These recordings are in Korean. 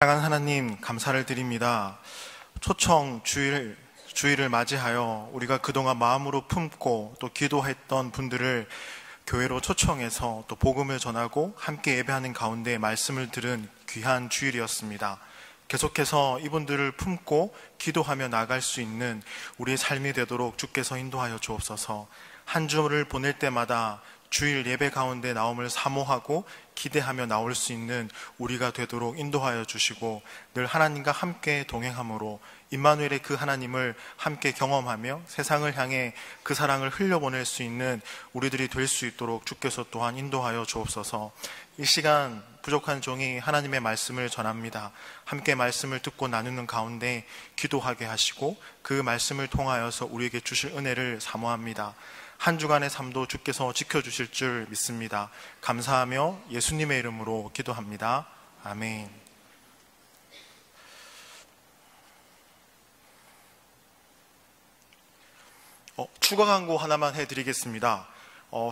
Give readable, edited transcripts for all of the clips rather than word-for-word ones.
사랑하는 하나님, 감사를 드립니다. 초청 주일을 맞이하여 우리가 그동안 마음으로 품고 또 기도했던 분들을 교회로 초청해서 또 복음을 전하고 함께 예배하는 가운데 말씀을 들은 귀한 주일이었습니다. 계속해서 이분들을 품고 기도하며 나아갈 수 있는 우리의 삶이 되도록 주께서 인도하여 주옵소서. 한 주를 보낼 때마다 주일 예배 가운데 나옴을 사모하고 기대하며 나올 수 있는 우리가 되도록 인도하여 주시고 늘 하나님과 함께 동행함으로 임마누엘의 그 하나님을 함께 경험하며 세상을 향해 그 사랑을 흘려보낼 수 있는 우리들이 될 수 있도록 주께서 또한 인도하여 주옵소서. 이 시간 부족한 종이 하나님의 말씀을 전합니다. 함께 말씀을 듣고 나누는 가운데 기도하게 하시고 그 말씀을 통하여서 우리에게 주실 은혜를 사모합니다. 한 주간의 삶도 주께서 지켜주실 줄 믿습니다. 감사하며 예수님의 이름으로 기도합니다. 아멘. 추가 광고 하나만 해드리겠습니다.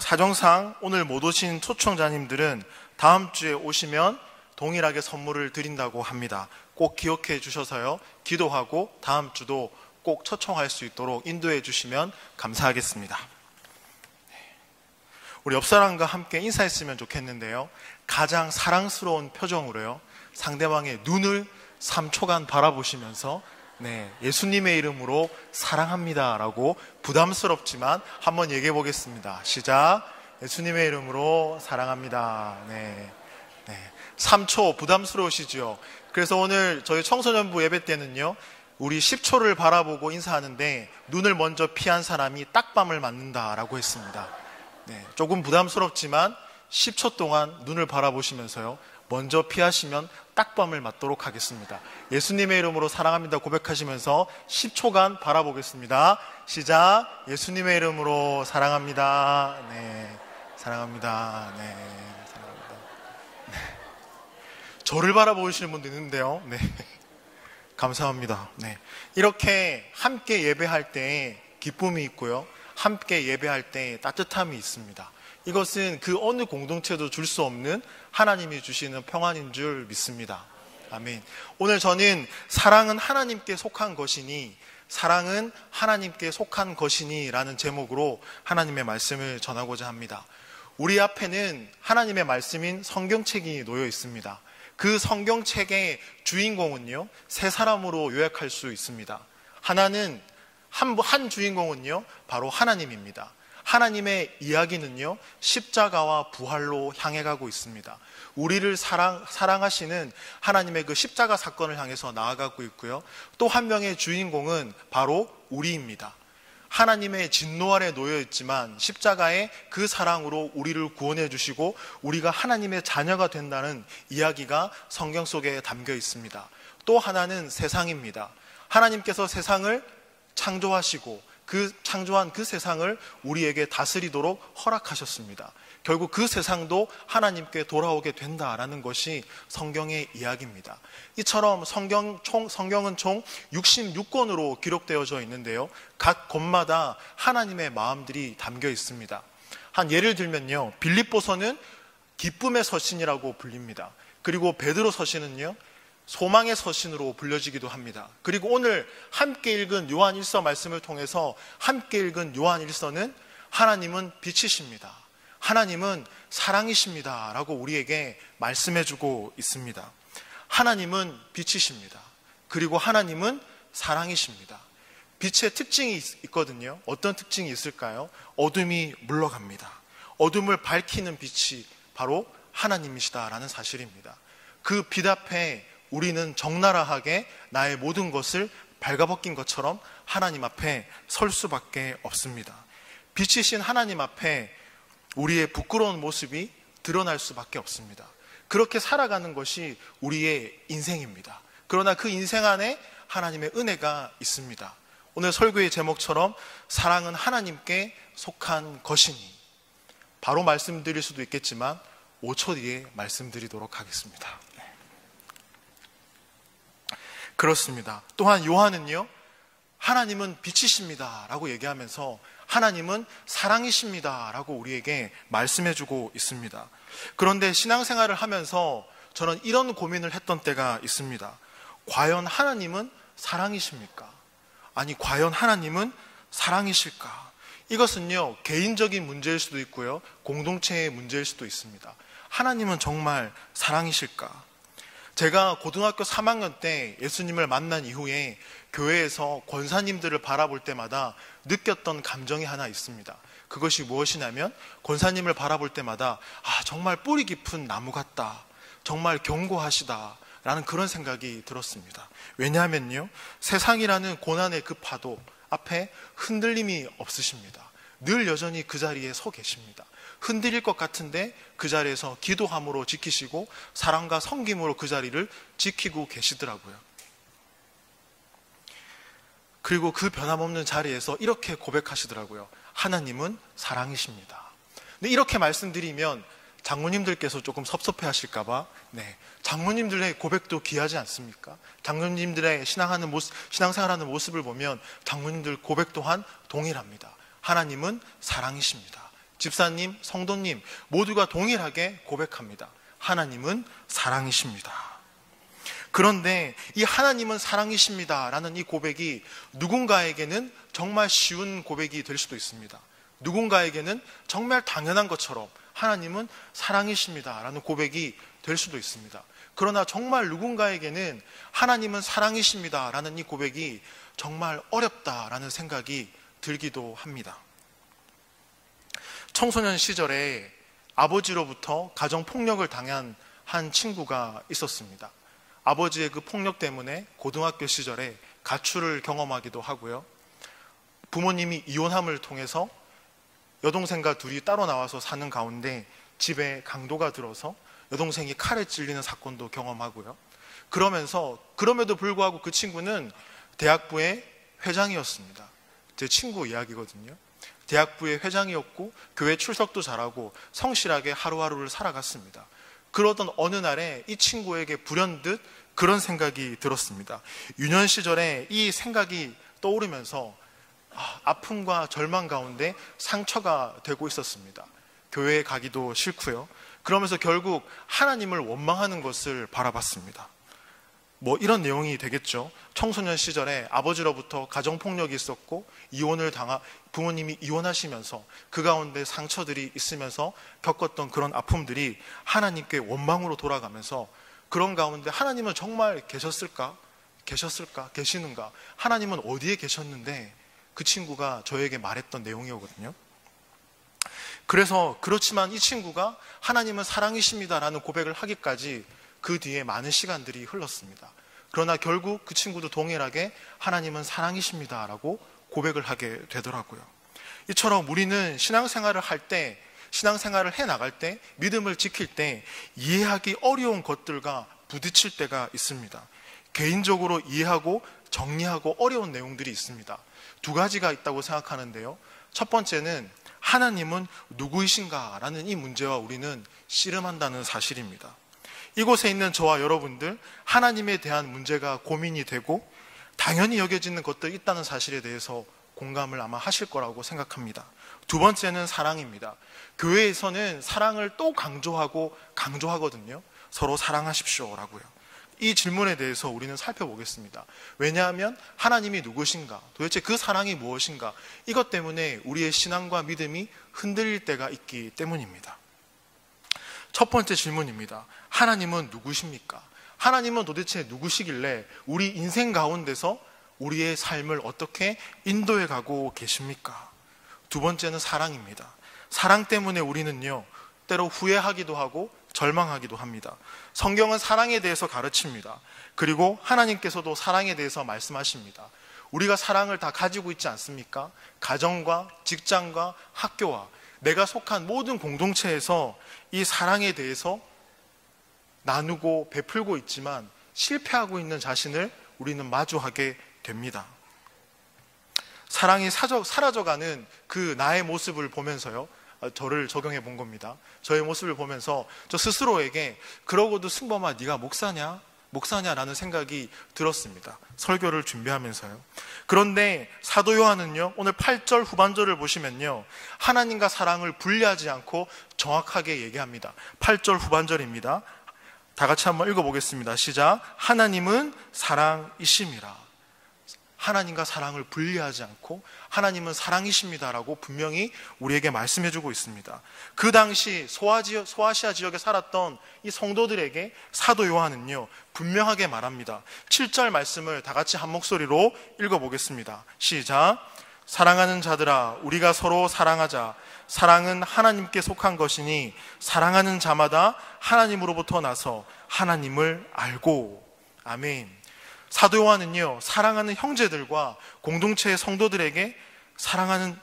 사정상 오늘 못 오신 초청자님들은 다음 주에 오시면 동일하게 선물을 드린다고 합니다. 꼭 기억해 주셔서요, 기도하고 다음 주도 꼭 초청할 수 있도록 인도해 주시면 감사하겠습니다. 우리 옆사람과 함께 인사했으면 좋겠는데요, 가장 사랑스러운 표정으로요, 상대방의 눈을 3초간 바라보시면서 예수님의 이름으로 사랑합니다 라고 부담스럽지만 한번 얘기해 보겠습니다. 시작. 예수님의 이름으로 사랑합니다. 3초 부담스러우시죠? 그래서 오늘 저희 청소년부 예배 때는요, 우리 10초를 바라보고 인사하는데 눈을 먼저 피한 사람이 딱밤을 맞는다라고 했습니다. 조금 부담스럽지만 10초 동안 눈을 바라보시면서요, 먼저 피하시면 딱밤을 맞도록 하겠습니다. 예수님의 이름으로 사랑합니다 고백하시면서 10초간 바라보겠습니다. 시작. 예수님의 이름으로 사랑합니다. 사랑합니다. 사랑합니다. 저를 바라보시는 분도 있는데요. 감사합니다. 이렇게 함께 예배할 때 기쁨이 있고요, 함께 예배할 때 따뜻함이 있습니다. 이것은 그 어느 공동체도 줄 수 없는 하나님이 주시는 평안인 줄 믿습니다. 아멘. 오늘 저는 사랑은 하나님께 속한 것이니, 사랑은 하나님께 속한 것이니 라는 제목으로 하나님의 말씀을 전하고자 합니다. 우리 앞에는 하나님의 말씀인 성경책이 놓여 있습니다. 그 성경책의 주인공은요, 세 사람으로 요약할 수 있습니다. 하나는 한 주인공은요, 바로 하나님입니다. 하나님의 이야기는요, 십자가와 부활로 향해 가고 있습니다. 우리를 사랑하시는 하나님의 그 십자가 사건을 향해서 나아가고 있고요, 또 한 명의 주인공은 바로 우리입니다. 하나님의 진노 아래 놓여 있지만 십자가의 그 사랑으로 우리를 구원해 주시고 우리가 하나님의 자녀가 된다는 이야기가 성경 속에 담겨 있습니다. 또 하나는 세상입니다. 하나님께서 세상을 창조하시고 그 창조한 그 세상을 우리에게 다스리도록 허락하셨습니다. 결국 그 세상도 하나님께 돌아오게 된다라는 것이 성경의 이야기입니다. 이처럼 성경은 총 66권으로 기록되어져 있는데요, 각 권마다 하나님의 마음들이 담겨 있습니다. 한 예를 들면요, 빌립보서는 기쁨의 서신이라고 불립니다. 그리고 베드로 서신은요, 소망의 서신으로 불려지기도 합니다. 그리고 오늘 함께 읽은 요한일서 말씀을 통해서 함께 읽은 요한일서는 하나님은 빛이십니다, 하나님은 사랑이십니다 라고 우리에게 말씀해주고 있습니다. 하나님은 빛이십니다. 그리고 하나님은 사랑이십니다. 빛의 특징이 있거든요. 어떤 특징이 있을까요? 어둠이 물러갑니다. 어둠을 밝히는 빛이 바로 하나님이시다라는 사실입니다. 그 빛 앞에 우리는 적나라하게 나의 모든 것을 발가벗긴 것처럼 하나님 앞에 설 수밖에 없습니다. 빛이신 하나님 앞에 우리의 부끄러운 모습이 드러날 수밖에 없습니다. 그렇게 살아가는 것이 우리의 인생입니다. 그러나 그 인생 안에 하나님의 은혜가 있습니다. 오늘 설교의 제목처럼 사랑은 하나님께 속한 것이니, 바로 말씀드릴 수도 있겠지만 5초 뒤에 말씀드리도록 하겠습니다. 그렇습니다. 또한 요한은요, 하나님은 빛이십니다 라고 얘기하면서 하나님은 사랑이십니다 라고 우리에게 말씀해주고 있습니다. 그런데 신앙생활을 하면서 저는 이런 고민을 했던 때가 있습니다. 과연 하나님은 사랑이십니까? 아니, 과연 하나님은 사랑이실까? 이것은요, 개인적인 문제일 수도 있고요, 공동체의 문제일 수도 있습니다. 하나님은 정말 사랑이실까? 제가 고등학교 3학년 때 예수님을 만난 이후에 교회에서 권사님들을 바라볼 때마다 느꼈던 감정이 하나 있습니다. 그것이 무엇이냐면, 권사님을 바라볼 때마다 정말 뿌리 깊은 나무 같다, 정말 견고하시다 라는 그런 생각이 들었습니다. 왜냐하면요, 세상이라는 고난의 그 파도 앞에 흔들림이 없으십니다. 늘 여전히 그 자리에 서 계십니다. 흔들릴 것 같은데 그 자리에서 기도함으로 지키시고 사랑과 섬김으로 그 자리를 지키고 계시더라고요. 그리고 그 변함없는 자리에서 이렇게 고백하시더라고요. 하나님은 사랑이십니다. 근데 이렇게 말씀드리면 장로님들께서 조금 섭섭해 하실까봐, 장로님들의 고백도 귀하지 않습니까? 장로님들의 신앙생활하는 모습을 보면 장로님들 고백 또한 동일합니다. 하나님은 사랑이십니다. 집사님, 성도님 모두가 동일하게 고백합니다. 하나님은 사랑이십니다. 그런데 이 하나님은 사랑이십니다 라는 이 고백이 누군가에게는 정말 쉬운 고백이 될 수도 있습니다. 누군가에게는 정말 당연한 것처럼 하나님은 사랑이십니다 라는 고백이 될 수도 있습니다. 그러나 정말 누군가에게는 하나님은 사랑이십니다 라는 이 고백이 정말 어렵다라는 생각이 들기도 합니다. 청소년 시절에 아버지로부터 가정폭력을 당한 한 친구가 있었습니다. 아버지의 그 폭력 때문에 고등학교 시절에 가출을 경험하기도 하고요, 부모님이 이혼함을 통해서 여동생과 둘이 따로 나와서 사는 가운데 집에 강도가 들어서 여동생이 칼에 찔리는 사건도 경험하고요. 그럼에도 불구하고 그 친구는 대학부의 회장이었습니다. 제 친구 이야기거든요. 대학부의 회장이었고 교회 출석도 잘하고 성실하게 하루하루를 살아갔습니다. 그러던 어느 날에 이 친구에게 불현듯 그런 생각이 들었습니다. 유년 시절에 이 생각이 떠오르면서 아픔과 절망 가운데 상처가 되고 있었습니다. 교회에 가기도 싫고요. 그러면서 결국 하나님을 원망하는 것을 바라봤습니다. 이런 내용이 되겠죠. 청소년 시절에 아버지로부터 가정폭력이 있었고 부모님이 이혼하시면서 그 가운데 상처들이 있으면서 겪었던 그런 아픔들이 하나님께 원망으로 돌아가면서 그런 가운데 하나님은 정말 계셨을까? 계시는가? 하나님은 어디에 계셨는데? 그 친구가 저에게 말했던 내용이거든요. 그렇지만 이 친구가 하나님은 사랑이십니다라는 고백을 하기까지 그 뒤에 많은 시간들이 흘렀습니다. 그러나 결국 그 친구도 동일하게 하나님은 사랑이십니다라고 고백을 하게 되더라고요. 이처럼 우리는 신앙생활을 해나갈 때, 믿음을 지킬 때 이해하기 어려운 것들과 부딪힐 때가 있습니다. 개인적으로 이해하고 정리하고 어려운 내용들이 있습니다. 두 가지가 있다고 생각하는데요. 첫 번째는 하나님은 누구이신가 라는 이 문제와 우리는 씨름한다는 사실입니다. 이곳에 있는 저와 여러분들, 하나님에 대한 문제가 고민이 되고 당연히 여겨지는 것들이 있다는 사실에 대해서 공감을 아마 하실 거라고 생각합니다. 두 번째는 사랑입니다. 교회에서는 사랑을 또 강조하거든요. 서로 사랑하십시오라고요. 이 질문에 대해서 우리는 살펴보겠습니다. 왜냐하면 하나님이 누구신가, 도대체 그 사랑이 무엇인가, 이것 때문에 우리의 신앙과 믿음이 흔들릴 때가 있기 때문입니다. 첫 번째 질문입니다. 하나님은 누구십니까? 하나님은 도대체 누구시길래 우리 인생 가운데서 우리의 삶을 어떻게 인도해 가고 계십니까? 두 번째는 사랑입니다. 사랑 때문에 우리는요, 때로 후회하기도 하고 절망하기도 합니다. 성경은 사랑에 대해서 가르칩니다. 그리고 하나님께서도 사랑에 대해서 말씀하십니다. 우리가 사랑을 다 가지고 있지 않습니까? 가정과 직장과 학교와 내가 속한 모든 공동체에서 이 사랑에 대해서 나누고 베풀고 있지만 실패하고 있는 자신을 우리는 마주하게 됩니다. 사랑이 사라져가는 그 나의 모습을 보면서요, 저를 적용해 본 겁니다. 저의 모습을 보면서 저 스스로에게 그러고도 승범아 네가 목사냐라는 생각이 들었습니다. 설교를 준비하면서요. 그런데 사도 요한은요, 오늘 8절 후반절을 보시면요, 하나님과 사랑을 분리하지 않고 정확하게 얘기합니다. 8절 후반절입니다. 다 같이 한번 읽어보겠습니다. 시작. 하나님은 사랑이심이라. 하나님과 사랑을 분리하지 않고 하나님은 사랑이십니다라고 분명히 우리에게 말씀해주고 있습니다. 그 당시 소아시아 지역에 살았던 이 성도들에게 사도 요한은요 분명하게 말합니다. 7절 말씀을 다 같이 한 목소리로 읽어보겠습니다. 시작. 사랑하는 자들아, 우리가 서로 사랑하자. 사랑은 하나님께 속한 것이니 사랑하는 자마다 하나님으로부터 나서 하나님을 알고. 아멘. 사도 요한은요 사랑하는 형제들과 공동체의 성도들에게 사랑하는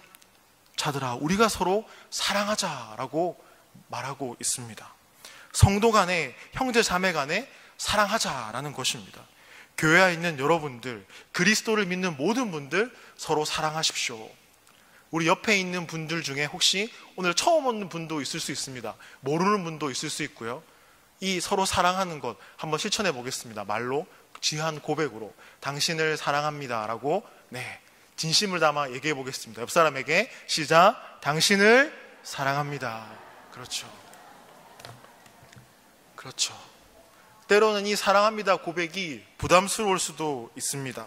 자들아, 우리가 서로 사랑하자라고 말하고 있습니다. 성도 간에, 형제 자매 간에 사랑하자라는 것입니다. 교회에 있는 여러분들, 그리스도를 믿는 모든 분들 서로 사랑하십시오. 우리 옆에 있는 분들 중에 혹시 오늘 처음 오는 분도 있을 수 있습니다. 모르는 분도 있을 수 있고요. 이 서로 사랑하는 것 한번 실천해 보겠습니다. 말로, 지한 고백으로 당신을 사랑합니다 라고 진심을 담아 얘기해 보겠습니다. 옆 사람에게 시작. 당신을 사랑합니다. 그렇죠. 때로는 이 사랑합니다 고백이 부담스러울 수도 있습니다.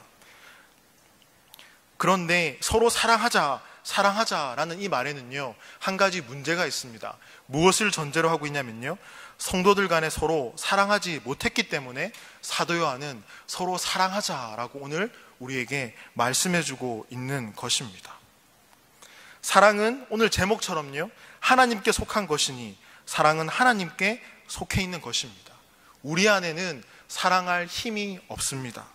그런데 서로 사랑하자라는 이 말에는요 한 가지 문제가 있습니다. 무엇을 전제로 하고 있냐면요, 성도들 간에 서로 사랑하지 못했기 때문에 사도 요한은 서로 사랑하자라고 오늘 우리에게 말씀해주고 있는 것입니다. 사랑은 오늘 제목처럼요 하나님께 속한 것이니 사랑은 하나님께 속해 있는 것입니다. 우리 안에는 사랑할 힘이 없습니다.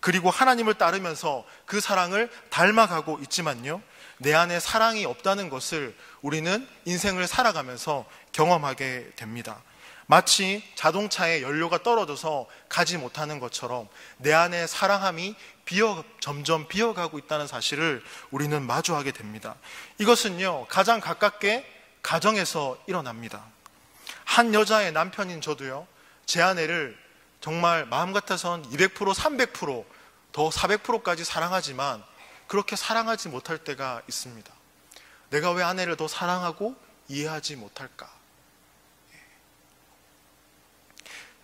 그리고 하나님을 따르면서 그 사랑을 닮아가고 있지만요 내 안에 사랑이 없다는 것을 우리는 인생을 살아가면서 경험하게 됩니다. 마치 자동차에 연료가 떨어져서 가지 못하는 것처럼 내 안에 사랑함이 점점 비어가고 있다는 사실을 우리는 마주하게 됩니다. 이것은요 가장 가깝게 가정에서 일어납니다. 한 여자의 남편인 저도요 제 아내를 정말 마음 같아선 200%, 300%, 더 400%까지 사랑하지만 그렇게 사랑하지 못할 때가 있습니다. 내가 왜 아내를 더 사랑하고 이해하지 못할까?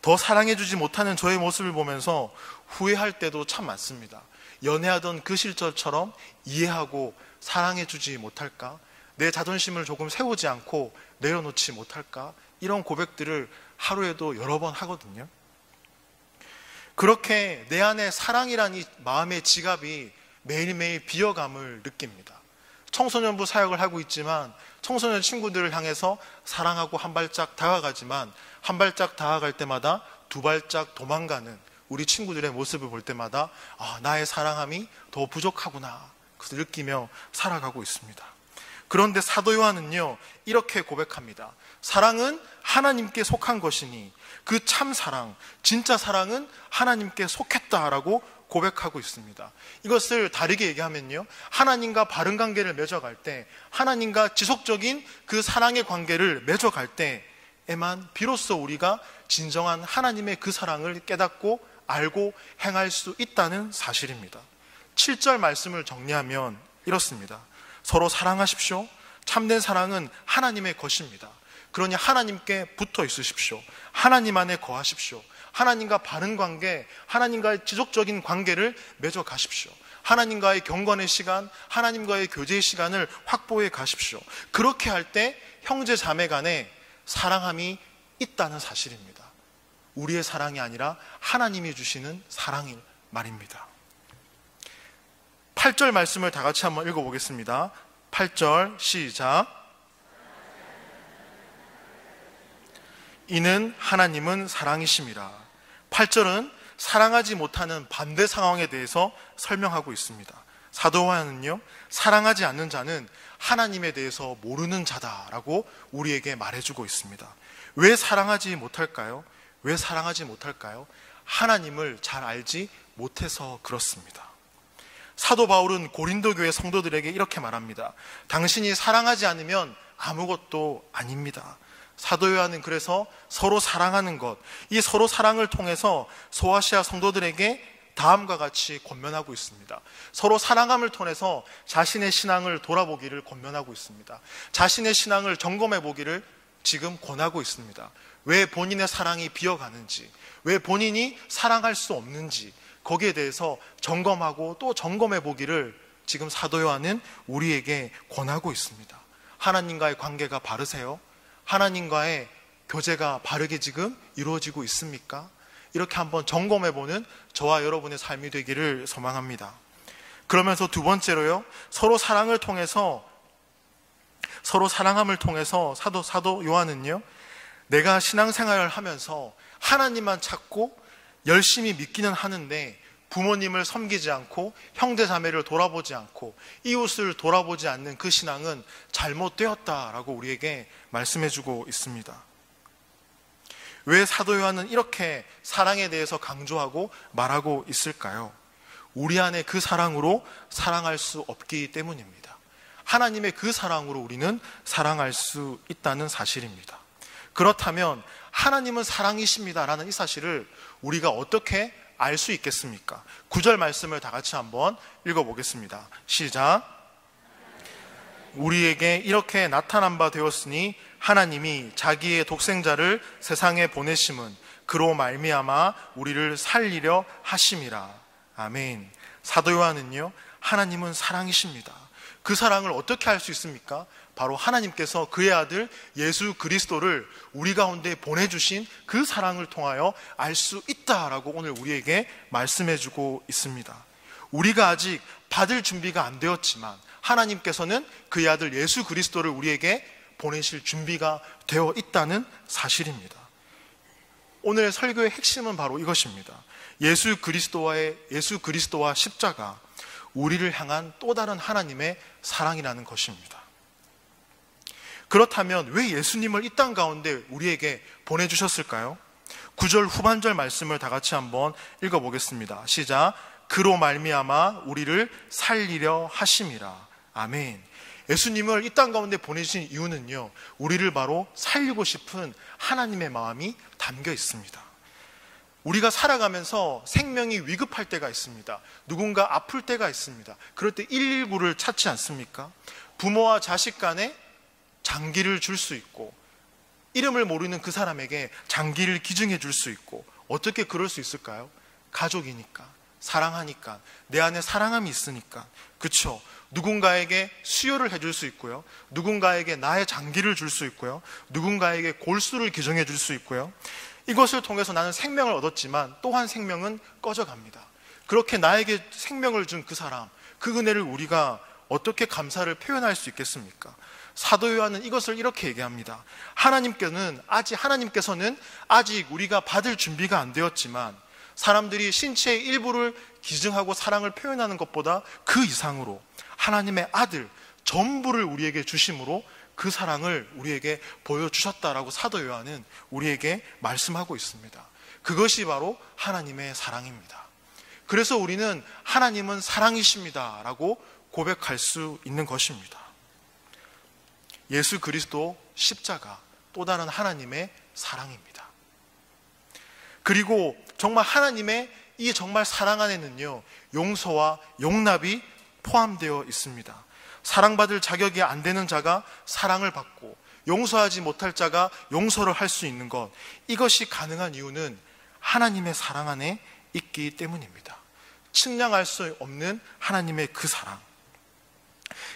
더 사랑해주지 못하는 저의 모습을 보면서 후회할 때도 참 많습니다. 연애하던 그 시절처럼 이해하고 사랑해주지 못할까? 내 자존심을 조금 세우지 않고 내려놓지 못할까? 이런 고백들을 하루에도 여러 번 하거든요. 그렇게 내 안에 사랑이란 이 마음의 지갑이 매일매일 비어감을 느낍니다. 청소년부 사역을 하고 있지만 청소년 친구들을 향해서 사랑하고 한 발짝 다가가지만 한 발짝 다가갈 때마다 두 발짝 도망가는 우리 친구들의 모습을 볼 때마다 나의 사랑함이 더 부족하구나 그것을 느끼며 살아가고 있습니다. 그런데 사도 요한은요 이렇게 고백합니다. 사랑은 하나님께 속한 것이니 그 참 사랑, 진짜 사랑은 하나님께 속했다라고 고백하고 있습니다. 이것을 다르게 얘기하면요 하나님과 바른 관계를 맺어갈 때, 하나님과 지속적인 그 사랑의 관계를 맺어갈 때에만 비로소 우리가 진정한 하나님의 그 사랑을 깨닫고 알고 행할 수 있다는 사실입니다. 7절 말씀을 정리하면 이렇습니다. 서로 사랑하십시오. 참된 사랑은 하나님의 것입니다. 그러니 하나님께 붙어 있으십시오. 하나님 안에 거하십시오. 하나님과 바른 관계, 하나님과의 지속적인 관계를 맺어 가십시오. 하나님과의 경건의 시간, 하나님과의 교제의 시간을 확보해 가십시오. 그렇게 할 때 형제 자매 간에 사랑함이 있다는 사실입니다. 우리의 사랑이 아니라 하나님이 주시는 사랑일 말입니다. 8절 말씀을 다 같이 한번 읽어보겠습니다. 8절 시작. 이는 하나님은 사랑이심이라. 8절은 사랑하지 못하는 반대 상황에 대해서 설명하고 있습니다. 사도 요한은요 사랑하지 않는 자는 하나님에 대해서 모르는 자다라고 우리에게 말해주고 있습니다. 왜 사랑하지 못할까요? 왜 사랑하지 못할까요? 하나님을 잘 알지 못해서 그렇습니다. 사도 바울은 고린도 교회 성도들에게 이렇게 말합니다. 당신이 사랑하지 않으면 아무것도 아닙니다. 사도 요한은 그래서 서로 사랑하는 것, 이 서로 사랑을 통해서 소아시아 성도들에게 다음과 같이 권면하고 있습니다. 서로 사랑함을 통해서 자신의 신앙을 돌아보기를 권면하고 있습니다. 자신의 신앙을 점검해 보기를 지금 권하고 있습니다. 왜 본인의 사랑이 비어가는지, 왜 본인이 사랑할 수 없는지, 거기에 대해서 점검하고 또 점검해 보기를 지금 사도 요한은 우리에게 권하고 있습니다. 하나님과의 관계가 바르세요? 하나님과의 교제가 바르게 지금 이루어지고 있습니까? 이렇게 한번 점검해보는 저와 여러분의 삶이 되기를 소망합니다. 그러면서 두 번째로요, 서로 사랑함을 통해서 사도 요한은요, 내가 신앙생활을 하면서 하나님만 찾고 열심히 믿기는 하는데 부모님을 섬기지 않고 형제 자매를 돌아보지 않고 이웃을 돌아보지 않는 그 신앙은 잘못되었다라고 우리에게 말씀해주고 있습니다. 왜 사도 요한은 이렇게 사랑에 대해서 강조하고 말하고 있을까요? 우리 안에 그 사랑으로 사랑할 수 없기 때문입니다. 하나님의 그 사랑으로 우리는 사랑할 수 있다는 사실입니다. 그렇다면 하나님은 사랑이십니다라는 이 사실을 우리가 어떻게 알 수 있겠습니까? 9절 말씀을 다 같이 한번 읽어보겠습니다. 시작. 우리에게 이렇게 나타난 바 되었으니 하나님이 자기의 독생자를 세상에 보내심은 그로 말미암아 우리를 살리려 하심이라. 아멘. 사도 요한은요, 하나님은 사랑이십니다. 그 사랑을 어떻게 알 수 있습니까? 바로 하나님께서 그의 아들 예수 그리스도를 우리 가운데 보내주신 그 사랑을 통하여 알 수 있다라고 오늘 우리에게 말씀해주고 있습니다. 우리가 아직 받을 준비가 안 되었지만 하나님께서는 그의 아들 예수 그리스도를 우리에게 보내실 준비가 되어 있다는 사실입니다. 오늘의 설교의 핵심은 바로 이것입니다. 예수 그리스도와 십자가, 우리를 향한 또 다른 하나님의 사랑이라는 것입니다. 그렇다면 왜 예수님을 이 땅 가운데 우리에게 보내주셨을까요? 9절 후반절 말씀을 다 같이 한번 읽어보겠습니다. 시작. 그로 말미암아 우리를 살리려 하심이라. 아멘. 예수님을 이 땅 가운데 보내신 이유는요, 우리를 바로 살리고 싶은 하나님의 마음이 담겨 있습니다. 우리가 살아가면서 생명이 위급할 때가 있습니다. 누군가 아플 때가 있습니다. 그럴 때 119를 찾지 않습니까? 부모와 자식 간에 장기를 줄 수 있고, 이름을 모르는 그 사람에게 장기를 기증해 줄 수 있고, 어떻게 그럴 수 있을까요? 가족이니까, 사랑하니까, 내 안에 사랑함이 있으니까. 그렇죠? 누군가에게 수혈을 해줄 수 있고요, 누군가에게 나의 장기를 줄 수 있고요, 누군가에게 골수를 기증해 줄 수 있고요. 이것을 통해서 나는 생명을 얻었지만 또한 생명은 꺼져갑니다. 그렇게 나에게 생명을 준 그 사람, 그 은혜를 우리가 어떻게 감사를 표현할 수 있겠습니까? 사도 요한은 이것을 이렇게 얘기합니다. 하나님께서는 아직 우리가 받을 준비가 안 되었지만, 사람들이 신체의 일부를 기증하고 사랑을 표현하는 것보다 그 이상으로 하나님의 아들 전부를 우리에게 주심으로 그 사랑을 우리에게 보여주셨다라고 사도 요한은 우리에게 말씀하고 있습니다. 그것이 바로 하나님의 사랑입니다. 그래서 우리는 하나님은 사랑이십니다 라고 고백할 수 있는 것입니다. 예수 그리스도 십자가, 또 다른 하나님의 사랑입니다. 그리고 정말 하나님의 이 정말 사랑 안에는요, 용서와 용납이 포함되어 있습니다. 사랑받을 자격이 안 되는 자가 사랑을 받고 용서하지 못할 자가 용서를 할 수 있는 것, 이것이 가능한 이유는 하나님의 사랑 안에 있기 때문입니다. 측량할 수 없는 하나님의 그 사랑.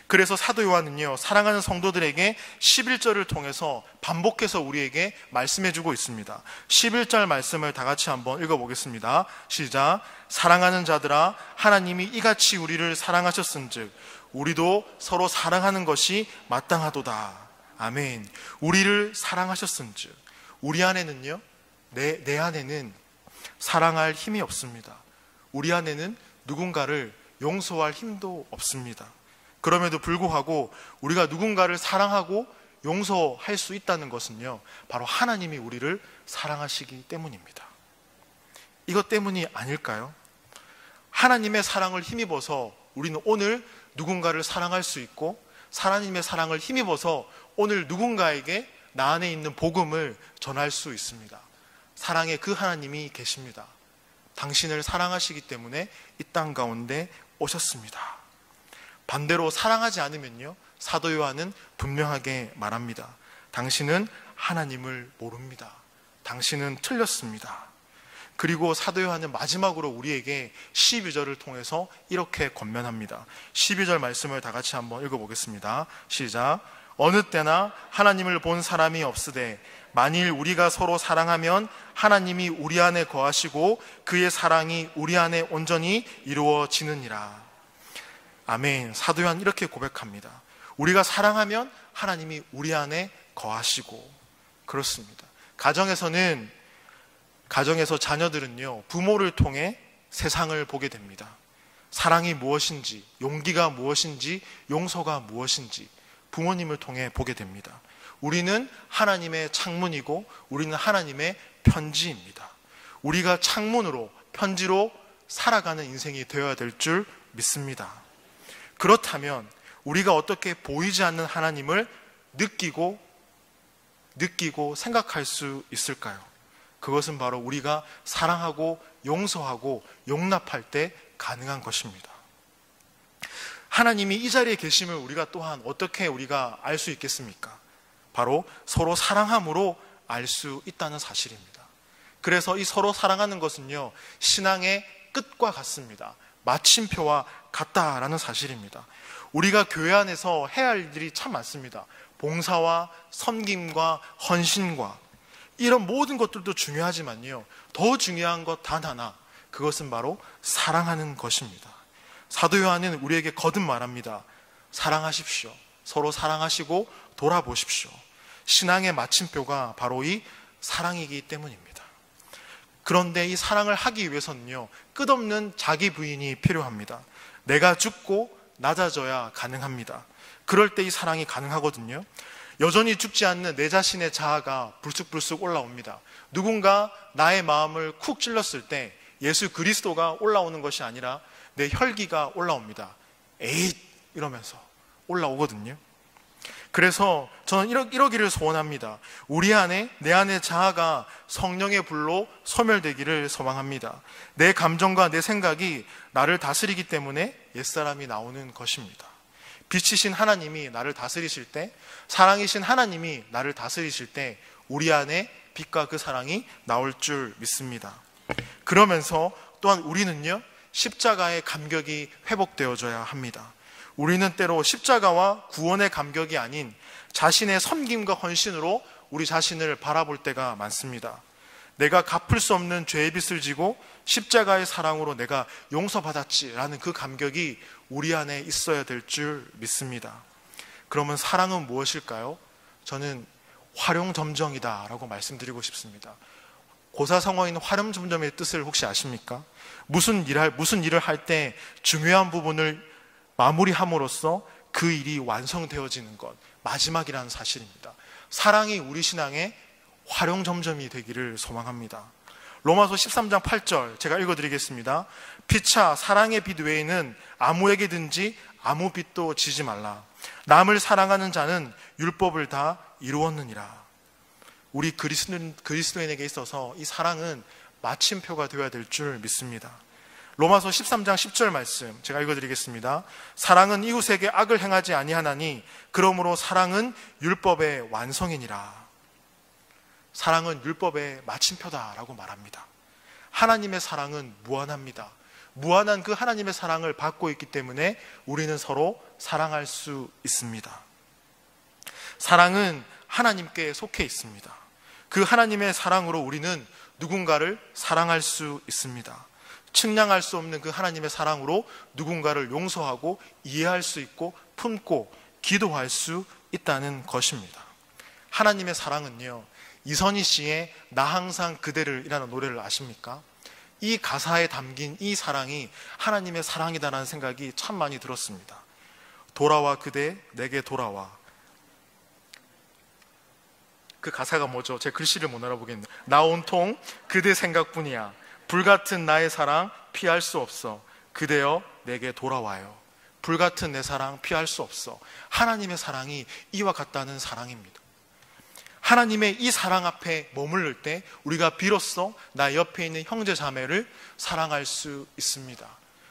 그래서 사도 요한은요, 사랑하는 성도들에게 11절을 통해서 반복해서 우리에게 말씀해주고 있습니다. 11절 말씀을 다 같이 한번 읽어보겠습니다. 시작. 사랑하는 자들아, 하나님이 이같이 우리를 사랑하셨은즉 우리도 서로 사랑하는 것이 마땅하도다. 아멘. 우리를 사랑하셨은즉, 우리 안에는요, 내 안에는 사랑할 힘이 없습니다. 우리 안에는 누군가를 용서할 힘도 없습니다. 그럼에도 불구하고 우리가 누군가를 사랑하고 용서할 수 있다는 것은요, 바로 하나님이 우리를 사랑하시기 때문입니다. 이것 때문이 아닐까요? 하나님의 사랑을 힘입어서 우리는 오늘 누군가를 사랑할 수 있고, 하나님의 사랑을 힘입어서 오늘 누군가에게 나 안에 있는 복음을 전할 수 있습니다. 사랑의 그 하나님이 계십니다. 당신을 사랑하시기 때문에 이 땅 가운데 오셨습니다. 반대로 사랑하지 않으면요, 사도 요한은 분명하게 말합니다. 당신은 하나님을 모릅니다. 당신은 틀렸습니다. 그리고 사도 요한은 마지막으로 우리에게 12절을 통해서 이렇게 권면합니다. 12절 말씀을 다 같이 한번 읽어보겠습니다. 시작. 어느 때나 하나님을 본 사람이 없으되 만일 우리가 서로 사랑하면 하나님이 우리 안에 거하시고 그의 사랑이 우리 안에 온전히 이루어지느니라. 아멘. 사도 요한 이렇게 고백합니다. 우리가 사랑하면 하나님이 우리 안에 거하시고. 그렇습니다. 가정에서 자녀들은요, 부모를 통해 세상을 보게 됩니다. 사랑이 무엇인지, 용기가 무엇인지, 용서가 무엇인지 부모님을 통해 보게 됩니다. 우리는 하나님의 창문이고 우리는 하나님의 편지입니다. 우리가 창문으로, 편지로 살아가는 인생이 되어야 될 줄 믿습니다. 그렇다면 우리가 어떻게 보이지 않는 하나님을 느끼고 생각할 수 있을까요? 그것은 바로 우리가 사랑하고 용서하고 용납할 때 가능한 것입니다. 하나님이 이 자리에 계심을 우리가 또한 어떻게 우리가 알 수 있겠습니까? 바로 서로 사랑함으로 알 수 있다는 사실입니다. 그래서 이 서로 사랑하는 것은요, 신앙의 끝과 같습니다. 마침표와 같다라는 사실입니다. 우리가 교회 안에서 해야 할 일이 참 많습니다. 봉사와 섬김과 헌신과 이런 모든 것들도 중요하지만요, 더 중요한 것 단 하나, 그것은 바로 사랑하는 것입니다. 사도 요한은 우리에게 거듭 말합니다. 사랑하십시오. 서로 사랑하시고 돌아보십시오. 신앙의 마침표가 바로 이 사랑이기 때문입니다. 그런데 이 사랑을 하기 위해서는요, 끝없는 자기 부인이 필요합니다. 내가 죽고 낮아져야 가능합니다. 그럴 때 이 사랑이 가능하거든요. 여전히 죽지 않는 내 자신의 자아가 불쑥불쑥 올라옵니다. 누군가 나의 마음을 쿡 찔렀을 때 예수 그리스도가 올라오는 것이 아니라 내 혈기가 올라옵니다. 에잇! 이러면서 올라오거든요. 그래서 저는 이러기를 소원합니다. 우리 안에, 내 안의 자아가 성령의 불로 소멸되기를 소망합니다. 내 감정과 내 생각이 나를 다스리기 때문에 옛사람이 나오는 것입니다. 빛이신 하나님이 나를 다스리실 때, 사랑이신 하나님이 나를 다스리실 때 우리 안에 빛과 그 사랑이 나올 줄 믿습니다. 그러면서 또한 우리는요, 십자가의 감격이 회복되어져야 합니다. 우리는 때로 십자가와 구원의 감격이 아닌 자신의 섬김과 헌신으로 우리 자신을 바라볼 때가 많습니다. 내가 갚을 수 없는 죄의 빚을 지고 십자가의 사랑으로 내가 용서받았지라는 그 감격이 우리 안에 있어야 될 줄 믿습니다. 그러면 사랑은 무엇일까요? 저는 활용점정이다라고 말씀드리고 싶습니다. 고사성어인 활용점정의 뜻을 혹시 아십니까? 무슨 일을 할 때 중요한 부분을 마무리함으로써 그 일이 완성되어지는 것, 마지막이라는 사실입니다. 사랑이 우리 신앙의 활용점정이 되기를 소망합니다. 로마서 13장 8절 제가 읽어드리겠습니다. 피차 사랑의 빛 외에는 아무에게든지 아무 빛도 지지 말라. 남을 사랑하는 자는 율법을 다 이루었느니라. 우리 그리스도인에게 있어서 이 사랑은 마침표가 되어야 될 줄 믿습니다. 로마서 13장 10절 말씀 제가 읽어드리겠습니다. 사랑은 이웃에게 악을 행하지 아니하나니 그러므로 사랑은 율법의 완성이니라. 사랑은 율법의 마침표다라고 말합니다. 하나님의 사랑은 무한합니다. 무한한 그 하나님의 사랑을 받고 있기 때문에 우리는 서로 사랑할 수 있습니다. 사랑은 하나님께 속해 있습니다. 그 하나님의 사랑으로 우리는 누군가를 사랑할 수 있습니다. 측량할 수 없는 그 하나님의 사랑으로 누군가를 용서하고 이해할 수 있고 품고 기도할 수 있다는 것입니다. 하나님의 사랑은요, 이선희 씨의 나 항상 그대를 이라는 노래를 아십니까? 이 가사에 담긴 이 사랑이 하나님의 사랑이다라는 생각이 참 많이 들었습니다. 돌아와 그대 내게 돌아와. 그 가사가 뭐죠? 제 글씨를 못 알아보겠네요. 나 온통 그대 생각뿐이야. 불같은 나의 사랑 피할 수 없어. 그대여 내게 돌아와요. 불같은 내 사랑 피할 수 없어. 하나님의 사랑이 이와 같다는 사랑입니다. 하나님의 이 사랑 앞에 머무를 때 우리가 비로소 나 옆에 있는 형제 자매를 사랑할 수 있습니다.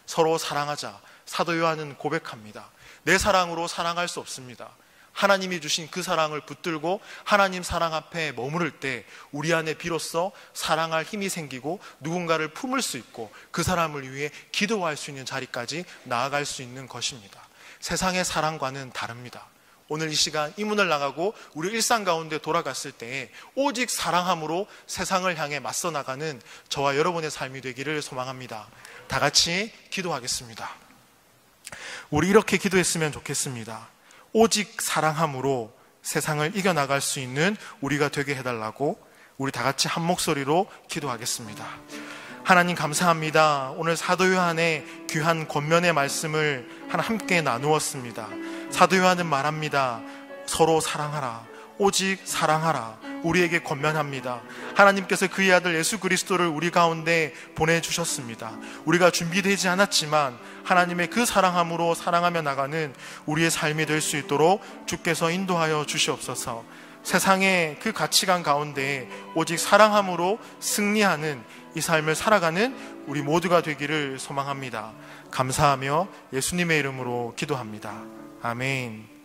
서로 사랑하자. 사도 요한은 고백합니다. 내 사랑으로 사랑할 수 없습니다. 하나님이 주신 그 사랑을 붙들고 하나님 사랑 앞에 머무를 때 우리 안에 비로소 사랑할 힘이 생기고 누군가를 품을 수 있고 그 사람을 위해 기도할 수 있는 자리까지 나아갈 수 있는 것입니다. 세상의 사랑과는 다릅니다. 오늘 이 시간 이 문을 나가고 우리 일상 가운데 돌아갔을 때 오직 사랑함으로 세상을 향해 맞서 나가는 저와 여러분의 삶이 되기를 소망합니다. 다 같이 기도하겠습니다. 우리 이렇게 기도했으면 좋겠습니다. 오직 사랑함으로 세상을 이겨나갈 수 있는 우리가 되게 해달라고 우리 다 같이 한 목소리로 기도하겠습니다. 하나님 감사합니다. 오늘 사도 요한의 귀한 권면의 말씀을 함께 나누었습니다. 사도 요한은 말합니다. 서로 사랑하라. 오직 사랑하라. 우리에게 권면합니다. 하나님께서 그의 아들 예수 그리스도를 우리 가운데 보내주셨습니다. 우리가 준비되지 않았지만 하나님의 그 사랑함으로 사랑하며 나가는 우리의 삶이 될 수 있도록 주께서 인도하여 주시옵소서. 세상의 그 가치관 가운데 오직 사랑함으로 승리하는 이 삶을 살아가는 우리 모두가 되기를 소망합니다. 감사하며 예수님의 이름으로 기도합니다. 아멘.